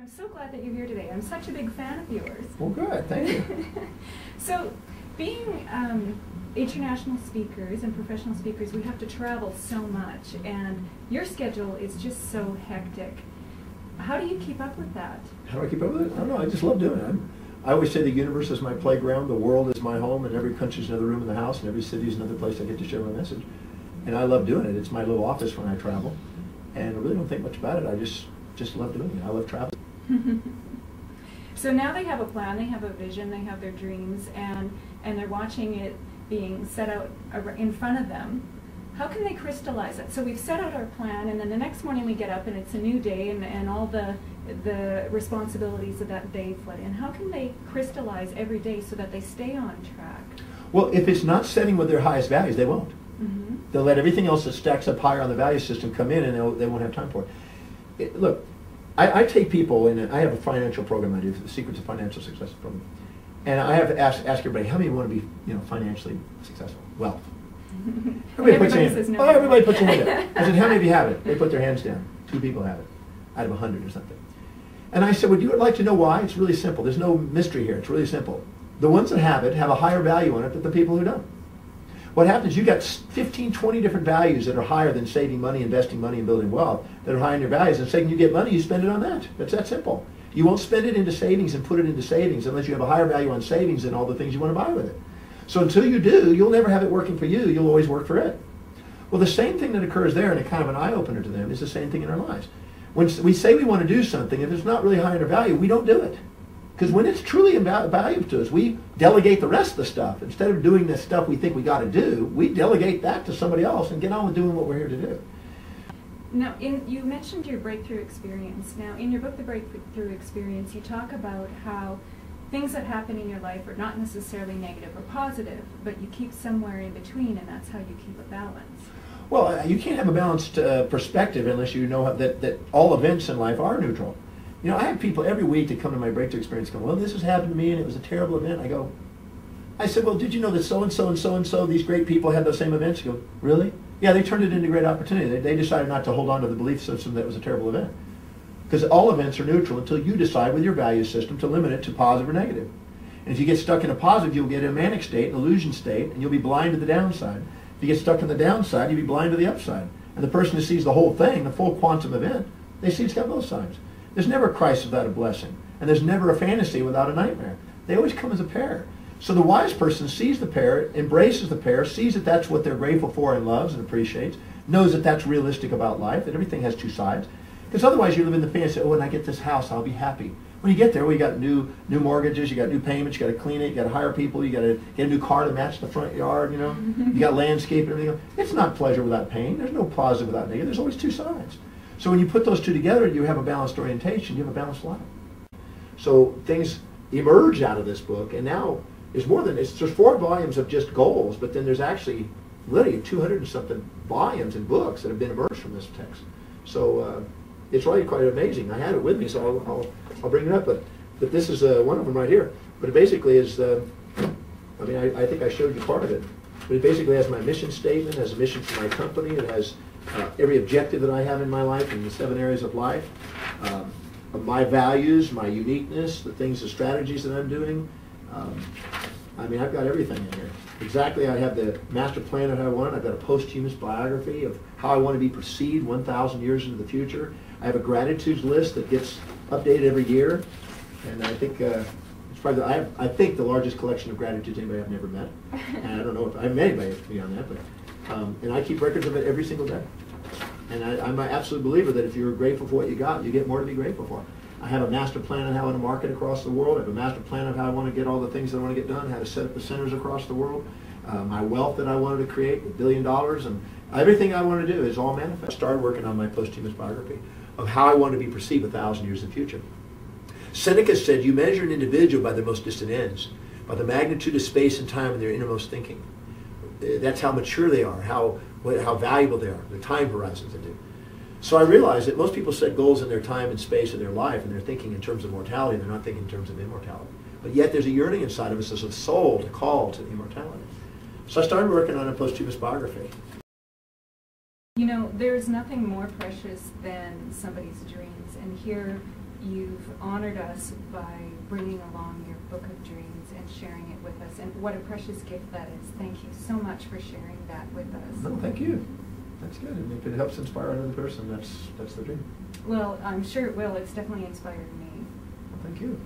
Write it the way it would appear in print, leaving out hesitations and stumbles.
I'm so glad that you're here today. I'm such a big fan of yours. Well, good. Thank you. So, being international speakers and professional speakers, we have to travel so much, and your schedule is just so hectic. How do you keep up with that? How do I keep up with it? I don't know. I just love doing it. I always say the universe is my playground, the world is my home, and every country is another room in the house, and every city is another place I get to share my message. And I love doing it. It's my little office when I travel, and I really don't think much about it. I just love doing it. I love traveling. So now they have a plan, they have a vision, they have their dreams, and they're watching it being set out in front of them. How can they crystallize it? So we've set out our plan, and then the next morning we get up and it's a new day, and all the responsibilities of that day flood in. How can they crystallize every day so that they stay on track? Well, if it's not setting with their highest values, they won't. Mm-hmm. They'll let everything else that stacks up higher on the value system come in, and they won't have time for it. Look, I take people, and I have a financial program I do, the Secrets of Financial Success program, and I have to ask everybody, how many want to be, financially successful? Wealth. Everybody says no. Oh, everybody puts their hand down. I said, how many of you have it? They put their hands down. 2 people have it, out of 100 or something. And I said, would you like to know why? It's really simple. There's no mystery here. It's really simple. The ones that have it have a higher value on it than the people who don't. What happens, you got 15, 20 different values that are higher than saving money, investing money, and building wealth, that are high in your values. And saying you get money, you spend it on that. It's that simple. You won't spend it into savings and put it into savings unless you have a higher value on savings than all the things you want to buy with it. So until you do, you'll never have it working for you. You'll always work for it. Well, the same thing that occurs there, and a kind of an eye-opener to them, is the same thing in our lives. When we say we want to do something, if it's not really high in our value, we don't do it. Because when it's truly valuable to us, we delegate the rest of the stuff. Instead of doing the stuff we think we got to do, we delegate that to somebody else and get on with doing what we're here to do. Now, you mentioned your breakthrough experience. Now, in your book, The Breakthrough Experience, you talk about how things that happen in your life are not necessarily negative or positive, but you keep somewhere in between, and that's how you keep a balance. Well, you can't have a balanced perspective unless you know that all events in life are neutral. I have people every week that come to my breakthrough experience going, well, this has happened to me and it was a terrible event. I said, well, did you know that so-and-so and so-and-so, these great people had those same events? You go, really? Yeah, they turned it into a great opportunity. They decided not to hold on to the belief system that it was a terrible event. Because all events are neutral until you decide with your value system to limit it to positive or negative. And if you get stuck in a positive, you'll get in a manic state, an illusion state, and you'll be blind to the downside. If you get stuck in the downside, you'll be blind to the upside. And the person who sees the whole thing, the full quantum event, they see it's got both sides. There's never a crisis without a blessing. And there's never a fantasy without a nightmare. They always come as a pair. So the wise person sees the pair, embraces the pair, sees that that's what they're grateful for and loves and appreciates, knows that that's realistic about life, that everything has two sides. Because otherwise you live in the fantasy, oh, when I get this house, I'll be happy. When you get there, well, you got new mortgages, you got new payments, you got to clean it, you got to hire people, you got to get a new car to match the front yard, You got landscape and everything. It's not pleasure without pain. There's no positive without negative. There's always two sides. So when you put those two together, you have a balanced orientation, you have a balanced life. So things emerge out of this book, and now there's more than this. There's 4 volumes of just goals, but then there's actually literally 200 and something volumes and books that have been emerged from this text. So it's really quite amazing. I had it with me, so I'll bring it up. But this is one of them right here. But it basically is, I think I showed you part of it. But it basically has my mission statement, has a mission for my company, it has every objective that I have in my life in the 7 areas of life, my values, my uniqueness, the things, the strategies that I'm doing. I've got everything in here. Exactly, I have the master plan of how I want it. I've got a posthumous biography of how I want to be perceived 1,000 years into the future. I have a gratitude list that gets updated every year, and I think it's probably I think the largest collection of gratitudes anybody I've never met. And I don't know if I've met anybody beyond that, but and I keep records of it every single day. And I'm an absolute believer that if you're grateful for what you got, you get more to be grateful for. I have a master plan on how I want to market across the world. I have a master plan of how I want to get all the things that I want to get done, how to set up the centers across the world, my wealth that I wanted to create, $1 billion, and everything I want to do is all manifest. I started working on my posthumous biography of how I want to be perceived 1,000 years in the future. Seneca said, you measure an individual by their most distant ends, by the magnitude of space and time in their innermost thinking. That's how mature they are, how valuable they are, the time horizons they do. So I realized that most people set goals in their time and space of their life, and they're thinking in terms of mortality, they're not thinking in terms of immortality. But yet there's a yearning inside of us as a soul to call to immortality. So I started working on a posthumous biography. There's nothing more precious than somebody's dreams, and here you've honored us by bringing along your book of dreams and sharing it with us. And what a precious gift that is. Thank you so much for sharing that with us. No, thank you. That's good. And if it helps inspire another person, that's the dream. Well, I'm sure it will. It's definitely inspired me. Well, thank you.